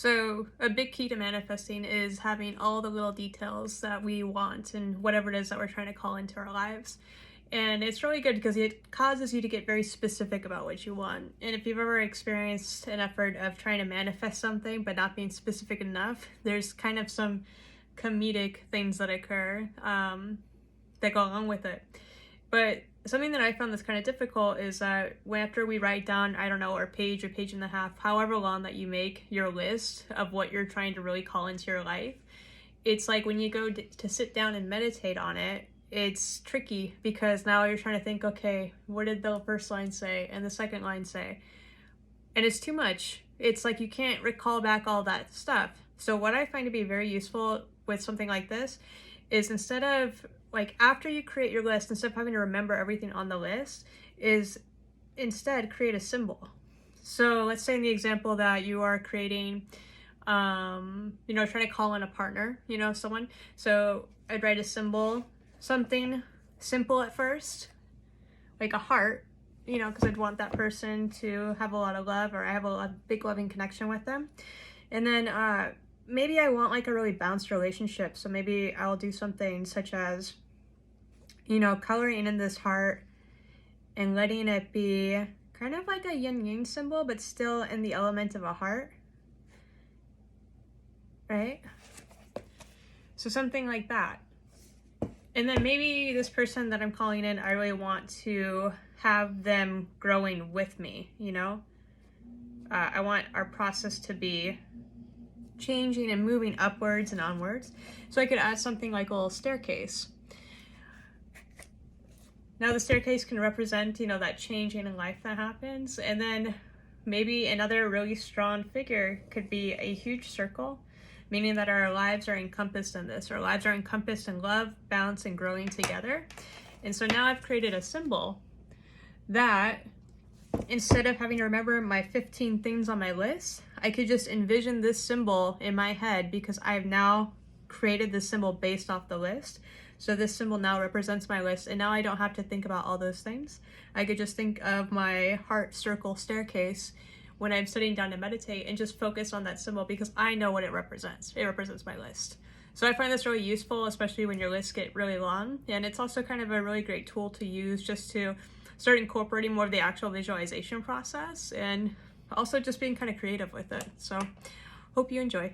So a big key to manifesting is having all the little details that we want and whatever it is that we're trying to call into our lives. And it's really good because it causes you to get very specific about what you want. And if you've ever experienced an effort of trying to manifest something but not being specific enough, there's kind of some comedic things that occur that go along with it. But something that I found that's kind of difficult is that after we write down, I don't know, a page or page and a half, however long that you make your list of what you're trying to really call into your life, it's like when you go to sit down and meditate on it, it's tricky because now you're trying to think, okay, what did the first line say and the second line say? And it's too much. It's like you can't recall back all that stuff. So what I find to be very useful with something like this is instead of like after you create your list, instead of having to remember everything on the list, is instead create a symbol. So let's say in the example that you are creating, trying to call in a partner, someone. So I'd write a symbol, something simple at first, like a heart, because I'd want that person to have a lot of love, or I have a big loving connection with them. And then maybe I want like a really balanced relationship. So maybe I'll do something such as, coloring in this heart and letting it be kind of like a yin yang symbol, but still in the element of a heart, right? So something like that. And then maybe this person that I'm calling in, I really want to have them growing with me, I want our process to be changing and moving upwards and onwards. So I could add something like a little staircase. Now the staircase can represent, that changing in life that happens. And then maybe another really strong figure could be a huge circle, meaning that our lives are encompassed in this. Our lives are encompassed in love, balance, and growing together. And so now I've created a symbol that instead of having to remember my 15 things on my list, I could just envision this symbol in my head because I've now created this symbol based off the list. So this symbol now represents my list, and now I don't have to think about all those things. I could just think of my heart circle staircase when I'm sitting down to meditate and just focus on that symbol because I know what it represents. It represents my list. So I find this really useful, especially when your lists get really long. And it's also kind of a really great tool to use just to start incorporating more of the actual visualization process and also just being kind of creative with it. So hope you enjoy.